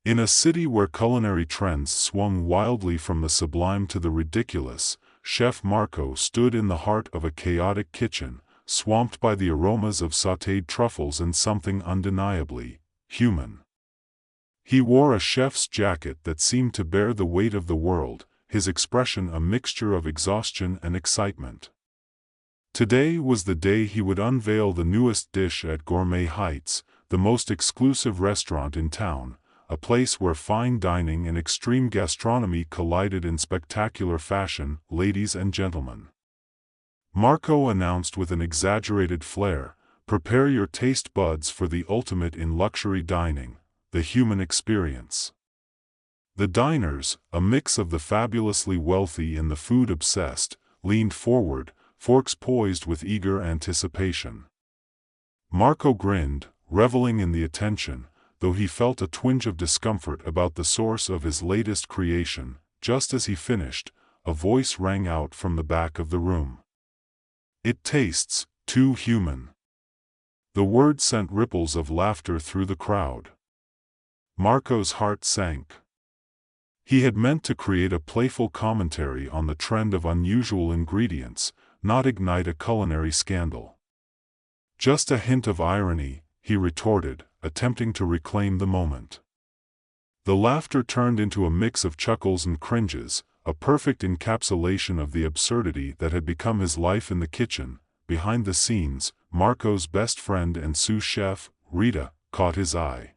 In a city where culinary trends swung wildly from the sublime to the ridiculous, Chef Marco stood in the heart of a chaotic kitchen, swamped by the aromas of sautéed truffles and something undeniably human. He wore a chef's jacket that seemed to bear the weight of the world, his expression a mixture of exhaustion and excitement. Today was the day he would unveil the newest dish at Gourmet Heights, the most exclusive restaurant in town, a place where fine dining and extreme gastronomy collided in spectacular fashion. Ladies and gentlemen, Marco announced with an exaggerated flair, prepare your taste buds for the ultimate in luxury dining, the human experience. The diners, a mix of the fabulously wealthy and the food-obsessed, leaned forward, forks poised with eager anticipation. Marco grinned, reveling in the attention, though he felt a twinge of discomfort about the source of his latest creation. Just as he finished, a voice rang out from the back of the room. "It tastes too human." The word sent ripples of laughter through the crowd. Marco's heart sank. He had meant to create a playful commentary on the trend of unusual ingredients, not ignite a culinary scandal. "Just a hint of irony," he retorted, attempting to reclaim the moment. The laughter turned into a mix of chuckles and cringes, a perfect encapsulation of the absurdity that had become his life in the kitchen. Behind the scenes, Marco's best friend and sous chef, Rita, caught his eye.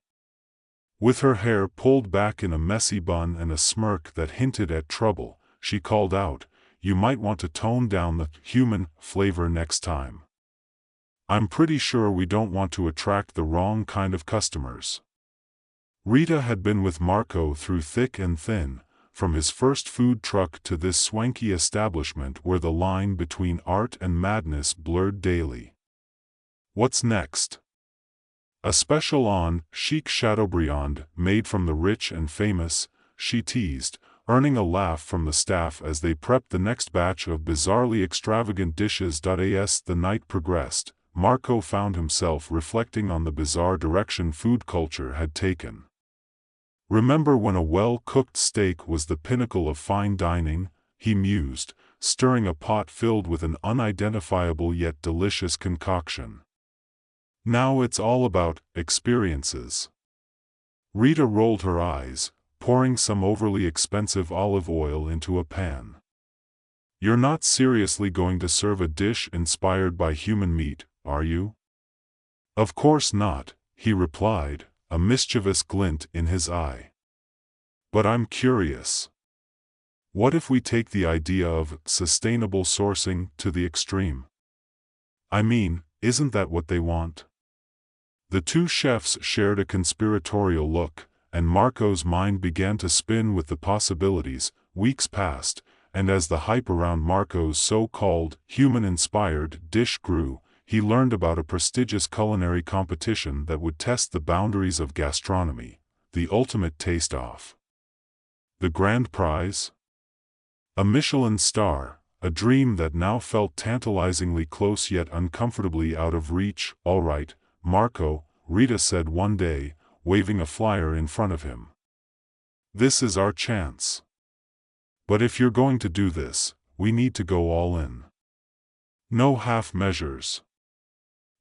With her hair pulled back in a messy bun and a smirk that hinted at trouble, she called out, "You might want to tone down the human flavor next time. I'm pretty sure we don't want to attract the wrong kind of customers." Rita had been with Marco through thick and thin, from his first food truck to this swanky establishment where the line between art and madness blurred daily. "What's next?" "A special on chic Chateaubriand, made from the rich and famous," she teased, earning a laugh from the staff as they prepped the next batch of bizarrely extravagant dishes. As the night progressed, Marco found himself reflecting on the bizarre direction food culture had taken. "Remember when a well-cooked steak was the pinnacle of fine dining?" he mused, stirring a pot filled with an unidentifiable yet delicious concoction. "Now it's all about experiences." Rita rolled her eyes, pouring some overly expensive olive oil into a pan. "You're not seriously going to serve a dish inspired by human meat, are you?" "Of course not," he replied, a mischievous glint in his eye. "But I'm curious. What if we take the idea of sustainable sourcing to the extreme? I mean, isn't that what they want?" The two chefs shared a conspiratorial look, and Marco's mind began to spin with the possibilities. Weeks passed, and as the hype around Marco's so-called human-inspired dish grew, he learned about a prestigious culinary competition that would test the boundaries of gastronomy, the ultimate taste-off. The grand prize? A Michelin star, a dream that now felt tantalizingly close yet uncomfortably out of reach. "All right, Marco," Rita said one day, waving a flyer in front of him. "This is our chance. But if you're going to do this, we need to go all in. No half measures."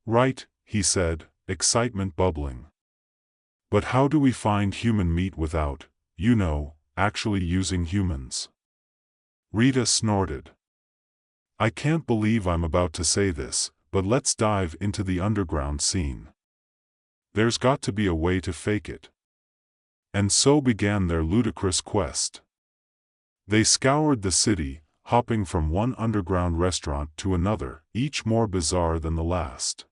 "Right," he said, excitement bubbling. "But how do we find human meat without, actually using humans?" Rita snorted. "I can't believe I'm about to say this, but let's dive into the underground scene. There's got to be a way to fake it." And so began their ludicrous quest. They scoured the city, hopping from one underground restaurant to another, each more bizarre than the last.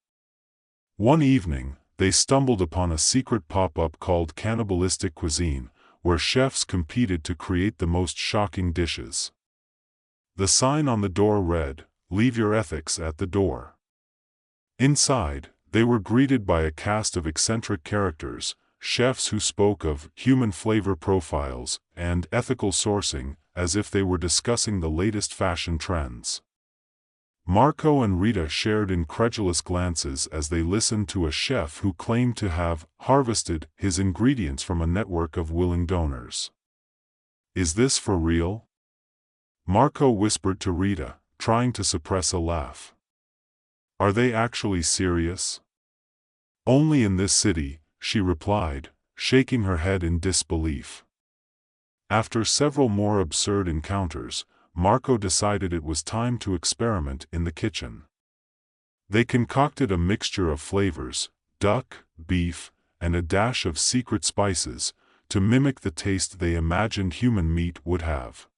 One evening, they stumbled upon a secret pop-up called Cannibalistic Cuisine, where chefs competed to create the most shocking dishes. The sign on the door read, "Leave your ethics at the door." Inside, they were greeted by a cast of eccentric characters, chefs who spoke of human flavor profiles and ethical sourcing as if they were discussing the latest fashion trends. Marco and Rita shared incredulous glances as they listened to a chef who claimed to have harvested his ingredients from a network of willing donors. "Is this for real?" Marco whispered to Rita, trying to suppress a laugh. "Are they actually serious?" "Only in this city," she replied, shaking her head in disbelief. After several more absurd encounters, Marco decided it was time to experiment in the kitchen. They concocted a mixture of flavors, duck, beef, and a dash of secret spices, to mimic the taste they imagined human meat would have.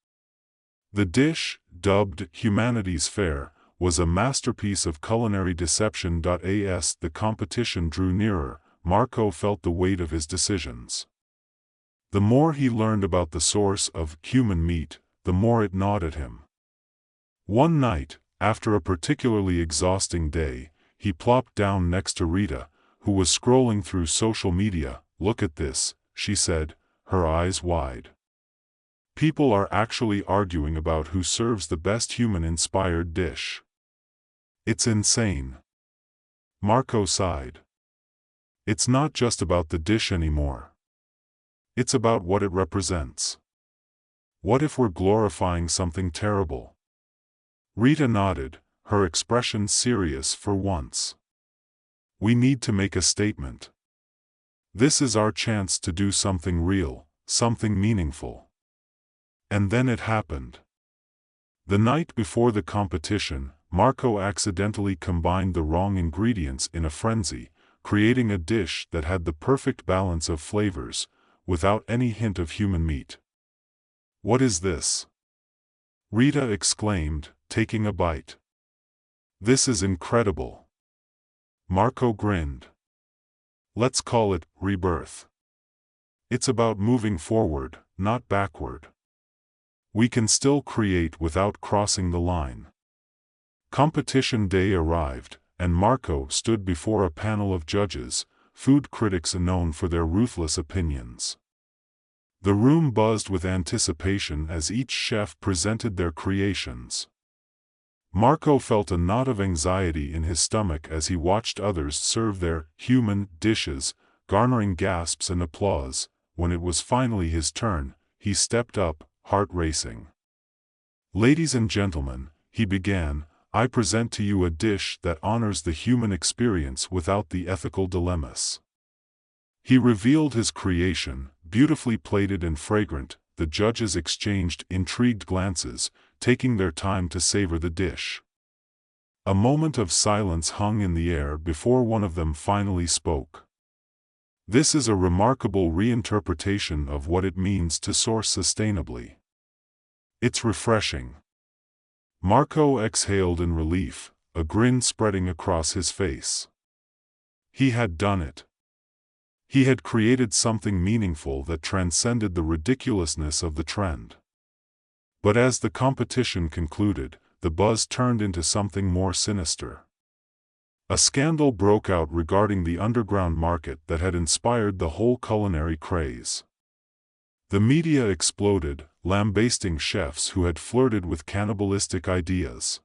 The dish, dubbed Humanity's Fare, was a masterpiece of culinary deception. As the competition drew nearer, Marco felt the weight of his decisions. The more he learned about the source of human meat, the more it gnawed at him. One night, after a particularly exhausting day, he plopped down next to Rita, who was scrolling through social media. "Look at this," she said, her eyes wide. "People are actually arguing about who serves the best human-inspired dish. It's insane." Marco sighed. "It's not just about the dish anymore. It's about what it represents. What if we're glorifying something terrible?" Rita nodded, her expression serious for once. "We need to make a statement. This is our chance to do something real, something meaningful." And then it happened. The night before the competition, Marco accidentally combined the wrong ingredients in a frenzy, creating a dish that had the perfect balance of flavors, without any hint of human meat. "What is this?" Rita exclaimed, taking a bite. "This is incredible." Marco grinned. "Let's call it rebirth. It's about moving forward, not backward. We can still create without crossing the line." Competition day arrived, and Marco stood before a panel of judges, food critics known for their ruthless opinions. The room buzzed with anticipation as each chef presented their creations. Marco felt a knot of anxiety in his stomach as he watched others serve their human dishes, garnering gasps and applause. When it was finally his turn, he stepped up, heart racing. "Ladies and gentlemen," he began, "I present to you a dish that honors the human experience without the ethical dilemmas." He revealed his creation, beautifully plated and fragrant. The judges exchanged intrigued glances, taking their time to savor the dish. A moment of silence hung in the air before one of them finally spoke. "This is a remarkable reinterpretation of what it means to source sustainably. It's refreshing." Marco exhaled in relief, a grin spreading across his face. He had done it. He had created something meaningful that transcended the ridiculousness of the trend. But as the competition concluded, the buzz turned into something more sinister. A scandal broke out regarding the underground market that had inspired the whole culinary craze. The media exploded, lambasting chefs who had flirted with cannibalistic ideas.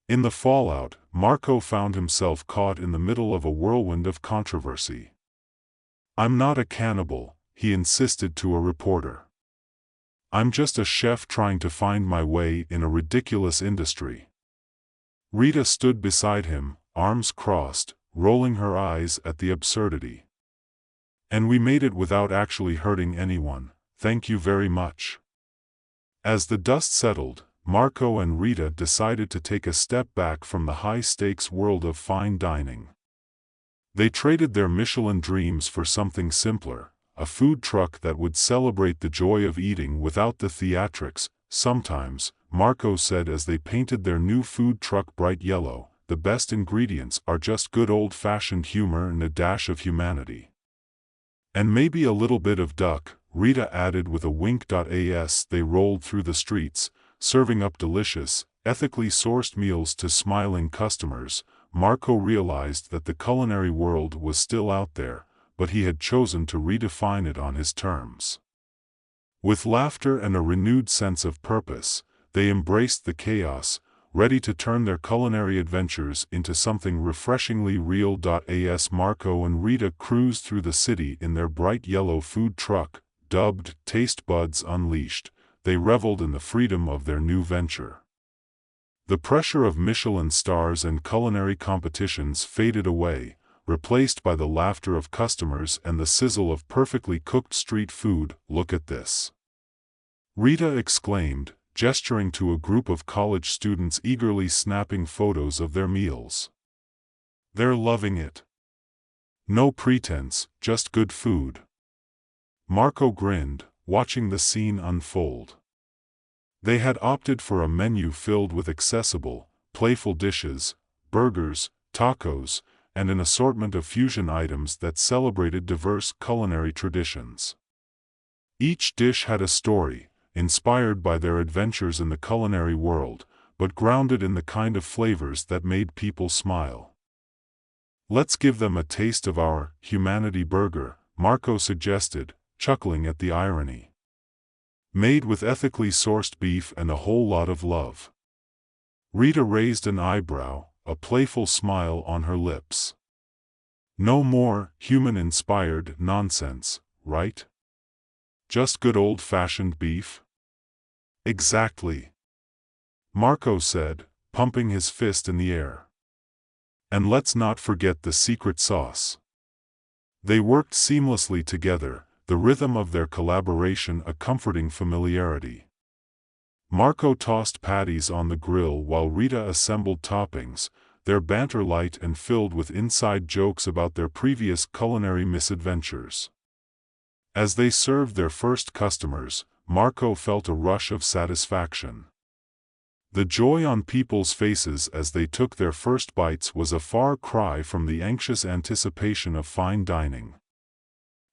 In the fallout, Marco found himself caught in the middle of a whirlwind of controversy. "I'm not a cannibal," he insisted to a reporter. "I'm just a chef trying to find my way in a ridiculous industry." Rita stood beside him, arms crossed, rolling her eyes at the absurdity. "And we made it without actually hurting anyone, thank you very much." As the dust settled, Marco and Rita decided to take a step back from the high-stakes world of fine dining. They traded their Michelin dreams for something simpler, a food truck that would celebrate the joy of eating without the theatrics. "Sometimes," Marco said as they painted their new food truck bright yellow, "the best ingredients are just good old-fashioned humor and a dash of humanity. And maybe a little bit of duck," Rita added with a wink. As they rolled through the streets, serving up delicious, ethically sourced meals to smiling customers, Marco realized that the culinary world was still out there, but he had chosen to redefine it on his terms. With laughter and a renewed sense of purpose, they embraced the chaos, ready to turn their culinary adventures into something refreshingly real. As Marco and Rita cruised through the city in their bright yellow food truck, dubbed Taste Buds Unleashed, they reveled in the freedom of their new venture. The pressure of Michelin stars and culinary competitions faded away, replaced by the laughter of customers and the sizzle of perfectly cooked street food. "Look at this!" Rita exclaimed, gesturing to a group of college students eagerly snapping photos of their meals. "They're loving it. No pretense, just good food." Marco grinned, watching the scene unfold. They had opted for a menu filled with accessible, playful dishes, burgers, tacos, and an assortment of fusion items that celebrated diverse culinary traditions. Each dish had a story, inspired by their adventures in the culinary world, but grounded in the kind of flavors that made people smile. "Let's give them a taste of our humanity burger," Marco suggested, chuckling at the irony. "Made with ethically sourced beef and a whole lot of love." Rita raised an eyebrow, a playful smile on her lips. "No more human-inspired nonsense, right? Just good old-fashioned beef?" "Exactly," Marco said, pumping his fist in the air. "And let's not forget the secret sauce." They worked seamlessly together, the rhythm of their collaboration a comforting familiarity. Marco tossed patties on the grill while Rita assembled toppings, their banter light and filled with inside jokes about their previous culinary misadventures. As they served their first customers, Marco felt a rush of satisfaction. The joy on people's faces as they took their first bites was a far cry from the anxious anticipation of fine dining.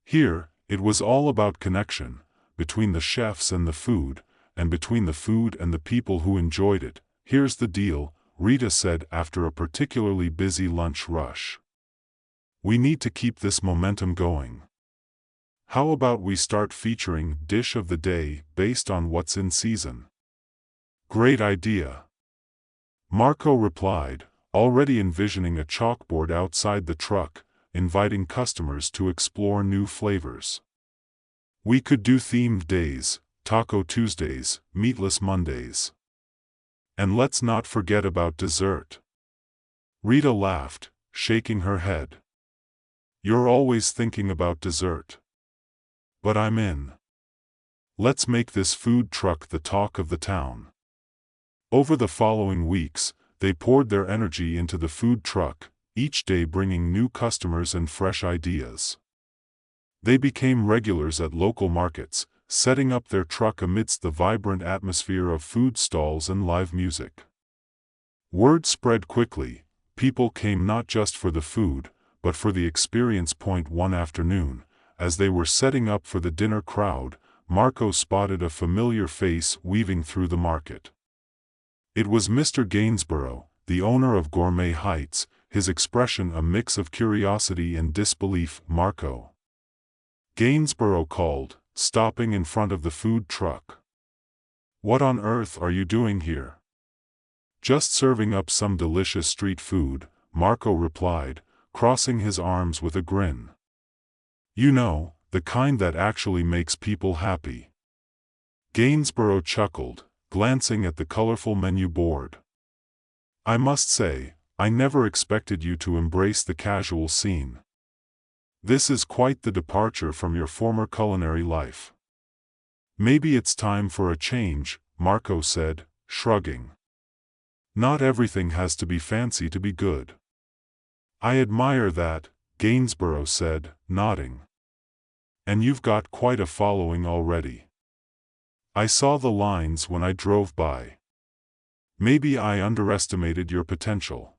Here, it was all about connection, between the chefs and the food, and between the food and the people who enjoyed it. "Here's the deal," Rita said after a particularly busy lunch rush. "We need to keep this momentum going. How about we start featuring Dish of the Day based on what's in season?" "Great idea," Marco replied, already envisioning a chalkboard outside the truck, inviting customers to explore new flavors. "We could do themed days, Taco Tuesdays, Meatless Mondays. And let's not forget about dessert." Rita laughed, shaking her head. "You're always thinking about dessert. But I'm in. Let's make this food truck the talk of the town." Over the following weeks, they poured their energy into the food truck, each day bringing new customers and fresh ideas. They became regulars at local markets, setting up their truck amidst the vibrant atmosphere of food stalls and live music. Word spread quickly. People came not just for the food, but for the experience. One afternoon, as they were setting up for the dinner crowd, Marco spotted a familiar face weaving through the market. It was Mr. Gainsborough, the owner of Gourmet Heights, his expression a mix of curiosity and disbelief. "Marco," Gainsborough called, stopping in front of the food truck. "What on earth are you doing here?" "Just serving up some delicious street food," Marco replied, crossing his arms with a grin. "You know, the kind that actually makes people happy." Gainsborough chuckled, glancing at the colorful menu board. "I must say, I never expected you to embrace the casual scene. This is quite the departure from your former culinary life." "Maybe it's time for a change," Marco said, shrugging. "Not everything has to be fancy to be good." "I admire that," Gainsborough said, nodding. "And you've got quite a following already. I saw the lines when I drove by. Maybe I underestimated your potential."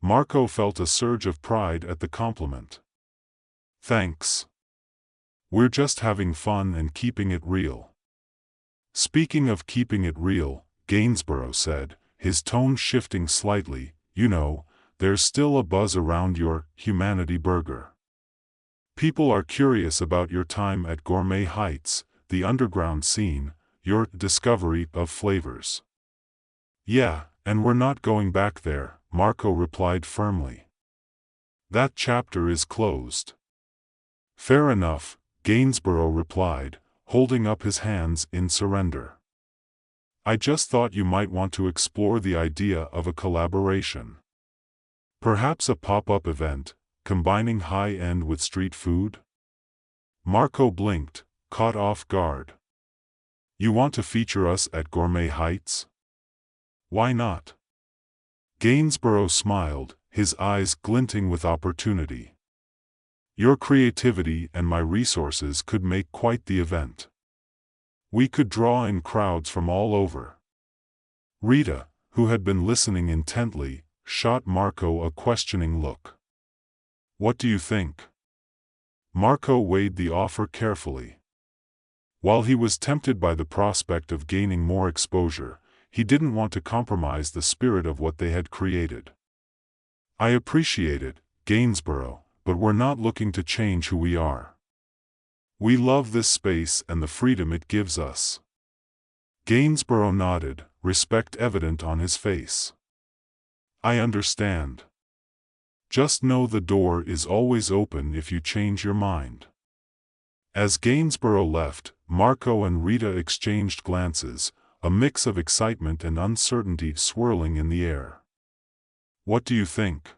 Marco felt a surge of pride at the compliment. "Thanks. We're just having fun and keeping it real." "Speaking of keeping it real," Gainsborough said, his tone shifting slightly, "you know, there's still a buzz around your humanity burger. People are curious about your time at Gourmet Heights, the underground scene, your discovery of flavors." "Yeah, And we're not going back there, Marco replied firmly. That chapter is closed. Fair enough, Gainsborough replied, holding up his hands in surrender. I just thought you might want to explore the idea of a collaboration. Perhaps a pop-up event, combining high-end with street food? Marco blinked, caught off guard. You want to feature us at Gourmet Heights? Why not? Gainsborough smiled, his eyes glinting with opportunity. Your creativity and my resources could make quite the event. We could draw in crowds from all over. Rita, who had been listening intently, shot Marco a questioning look. What do you think? Marco weighed the offer carefully. While he was tempted by the prospect of gaining more exposure, he didn't want to compromise the spirit of what they had created. I appreciate it, Gainsborough, but we're not looking to change who we are. We love this space and the freedom it gives us. Gainsborough nodded, respect evident on his face. I understand. Just know the door is always open if you change your mind. As Gainsborough left, Marco and Rita exchanged glances, a mix of excitement and uncertainty swirling in the air. What do you think?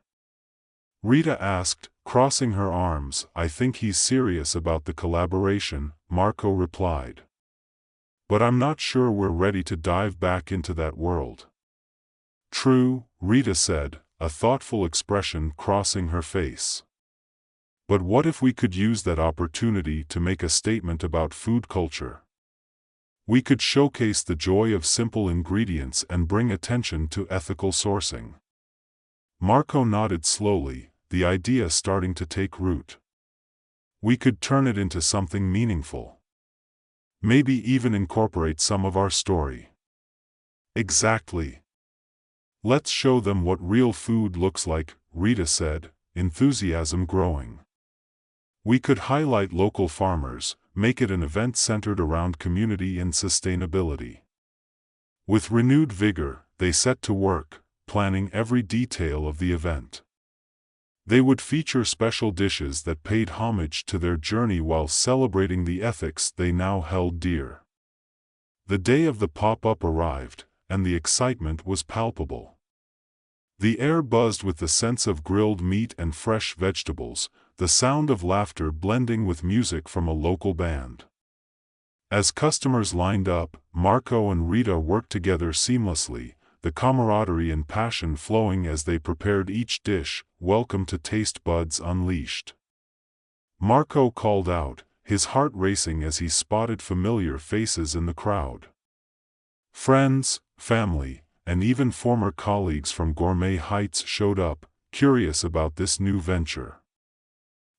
Rita asked, crossing her arms. I think he's serious about the collaboration, Marco replied. But I'm not sure we're ready to dive back into that world. True, Rita said, a thoughtful expression crossing her face. But what if we could use that opportunity to make a statement about food culture? We could showcase the joy of simple ingredients and bring attention to ethical sourcing. Marco nodded slowly, the idea starting to take root. We could turn it into something meaningful. Maybe even incorporate some of our story. Exactly. Let's show them what real food looks like, Rita said, enthusiasm growing. We could highlight local farmers, make it an event centered around community and sustainability. With renewed vigor, they set to work, planning every detail of the event. They would feature special dishes that paid homage to their journey while celebrating the ethics they now held dear. The day of the pop-up arrived, and the excitement was palpable. The air buzzed with the sense of grilled meat and fresh vegetables, the sound of laughter blending with music from a local band. As customers lined up, Marco and Rita worked together seamlessly, the camaraderie and passion flowing as they prepared each dish. Welcome to Taste Buds Unleashed. Marco called out, his heart racing as he spotted familiar faces in the crowd. Friends, family, and even former colleagues from Gourmet Heights showed up, curious about this new venture.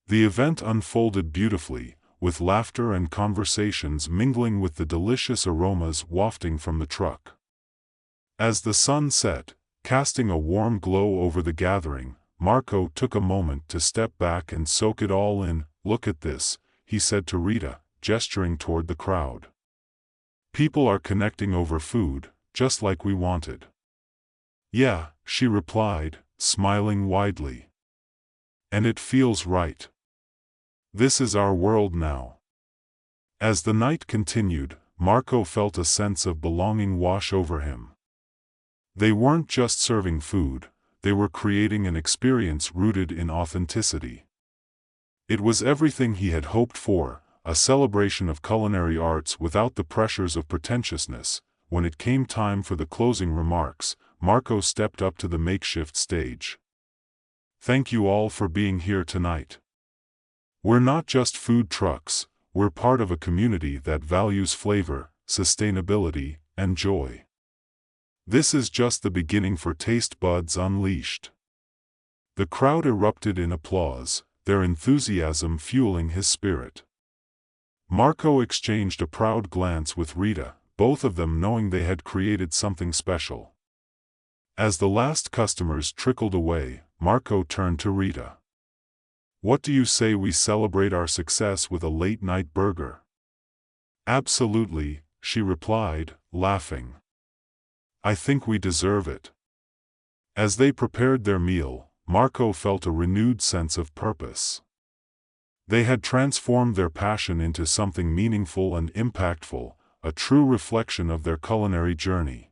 The event unfolded beautifully, with laughter and conversations mingling with the delicious aromas wafting from the truck. As the sun set, casting a warm glow over the gathering, Marco took a moment to step back and soak it all in. Look at this, he said to Rita, gesturing toward the crowd. People are connecting over food, just like we wanted. Yeah, she replied, smiling widely. And it feels right. This is our world now. As the night continued, Marco felt a sense of belonging wash over him. They weren't just serving food, they were creating an experience rooted in authenticity. It was everything he had hoped for, a celebration of culinary arts without the pressures of pretentiousness. When it came time for the closing remarks, Marco stepped up to the makeshift stage. Thank you all for being here tonight. We're not just food trucks, we're part of a community that values flavor, sustainability, and joy. This is just the beginning for Taste Buds Unleashed. The crowd erupted in applause, their enthusiasm fueling his spirit. Marco exchanged a proud glance with Rita, both of them knowing they had created something special. As the last customers trickled away, Marco turned to Rita. What do you say we celebrate our success with a late-night burger? Absolutely, she replied, laughing. I think we deserve it. As they prepared their meal, Marco felt a renewed sense of purpose. They had transformed their passion into something meaningful and impactful, a true reflection of their culinary journey.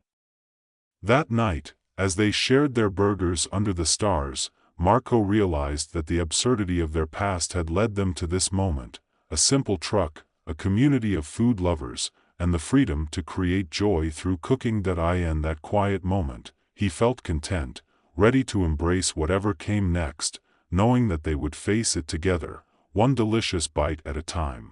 That night, as they shared their burgers under the stars, Marco realized that the absurdity of their past had led them to this moment: a simple truck, a community of food lovers, and the freedom to create joy through cooking. In that quiet moment, he felt content, ready to embrace whatever came next, knowing that they would face it together, one delicious bite at a time.